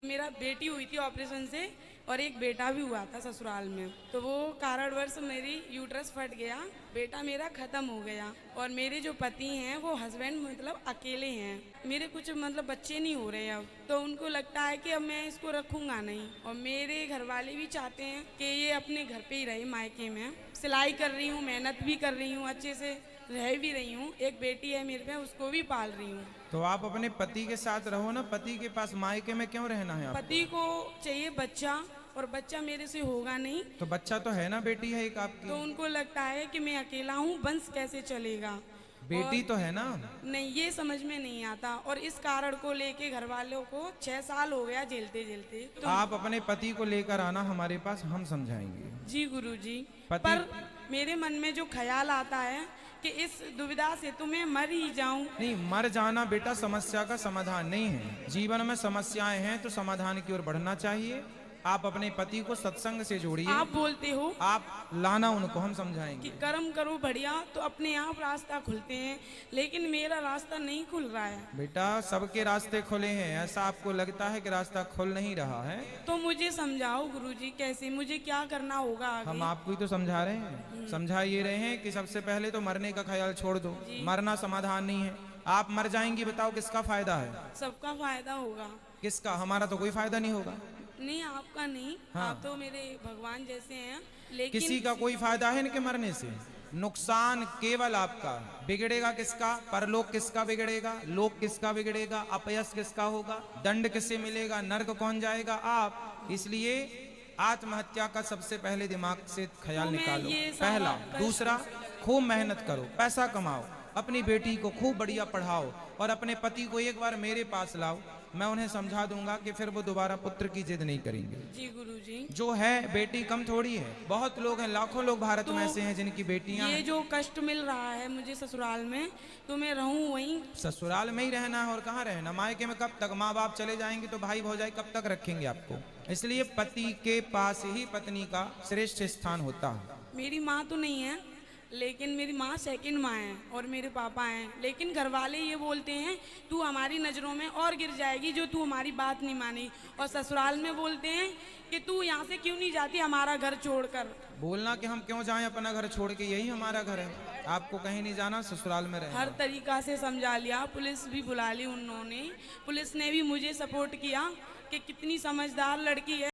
मेरा बेटी हुई थी ऑपरेशन से और एक बेटा भी हुआ था ससुराल में। तो वो कारणवश मेरी यूट्रस फट गया, बेटा मेरा खत्म हो गया। और मेरे जो पति हैं वो हस्बैंड मतलब अकेले हैं, मेरे कुछ मतलब बच्चे नहीं हो रहे अब। तो उनको लगता है कि अब मैं इसको रखूंगा नहीं। और मेरे घर वाले भी चाहते हैं कि ये अपने घर पे ही रहे, मायके में। सिलाई कर रही हूँ, मेहनत भी कर रही हूँ, अच्छे से रह भी रही हूँ। एक बेटी है मेरे पे, उसको भी पाल रही हूँ। तो आप अपने पति के साथ रहो ना, पति के पास मायके में क्यों रहना है आपको? पति को चाहिए बच्चा, और बच्चा मेरे से होगा नहीं। तो बच्चा तो है ना, बेटी है एक आपकी। तो उनको लगता है कि मैं अकेला हूँ, वंश कैसे चलेगा। बेटी और तो है ना। नहीं, ये समझ में नहीं आता। और इस कारण को लेके घर वालों को 6 साल हो गया झेलते झेलते। तो आप अपने पति को लेकर आना हमारे पास, हम समझाएंगे। जी गुरुजी, पति पर मेरे मन में जो ख्याल आता है कि इस दुविधा से तो मैं मर ही जाऊं। नहीं, मर जाना बेटा समस्या का समाधान नहीं है। जीवन में समस्याएं हैं तो समाधान की ओर बढ़ना चाहिए। आप अपने पति को सत्संग से जोड़िए। आप बोलते हो आप लाना उनको, हम कि समझाएंगे। कर्म करो बढ़िया तो अपने आप रास्ता खुलते हैं, लेकिन मेरा रास्ता नहीं खुल रहा है। बेटा सबके रास्ते खुले हैं, ऐसा आपको लगता है कि रास्ता खुल नहीं रहा है? तो मुझे समझाओ गुरुजी, कैसे, मुझे क्या करना होगा आगे? हम आपको ही तो समझा रहे हैं। समझा ये रहे हैं कि सबसे पहले तो मरने का ख्याल छोड़ दो। मरना समाधान नहीं है। आप मर जाएंगी, बताओ किसका फायदा है? सबका फायदा होगा। किसका? हमारा तो कोई फायदा नहीं होगा। नहीं, आपका नहीं। हाँ। आप तो मेरे भगवान जैसे हैं, लेकिन किसी का कोई फायदा है इनके मरने से? नुकसान केवल आपका। बिगड़ेगा किसका? परलोक किसका बिगड़ेगा? लोक किसका बिगड़ेगा? अपयश किसका होगा? दंड किससे मिलेगा? नर्क कौन जाएगा? आप। इसलिए आत्महत्या का सबसे पहले दिमाग से ख्याल तो मैं निकालो, ये सारा पहला। कष्ट- दूसरा, खूब मेहनत करो, पैसा कमाओ, अपनी बेटी को खूब बढ़िया पढ़ाओ, और अपने पति को एक बार मेरे पास लाओ। मैं उन्हें समझा दूंगा कि फिर वो दोबारा पुत्र की जिद नहीं करेंगे। जी गुरुजी, जो है बेटी कम थोड़ी है, बहुत लोग हैं, लाखों लोग भारत तो में ऐसे हैं जिनकी बेटियां ये हैं। जो कष्ट मिल रहा है मुझे ससुराल में, तो मैं रहूं वहीं? ससुराल में ही रहना है, और कहाँ रहना? मायके में कब तक? माँ बाप चले जाएंगे तो भाई भौजाई कब तक रखेंगे आपको? इसलिए पति के पास ही पत्नी का श्रेष्ठ स्थान होता है। मेरी माँ तो नहीं है, लेकिन मेरी माँ सेकंड माँ है और मेरे पापा हैं। लेकिन घर वाले ये बोलते हैं तू हमारी नज़रों में और गिर जाएगी जो तू हमारी बात नहीं मानी। और ससुराल में बोलते हैं कि तू यहाँ से क्यों नहीं जाती हमारा घर छोड़कर। बोलना कि हम क्यों जाएं अपना घर छोड़ के, यही हमारा घर है। आपको कहीं नहीं जाना, ससुराल में रहना। हर तरीका से समझा लिया, पुलिस भी बुला ली उन्होंने। पुलिस ने भी मुझे सपोर्ट किया कि कितनी समझदार लड़की है।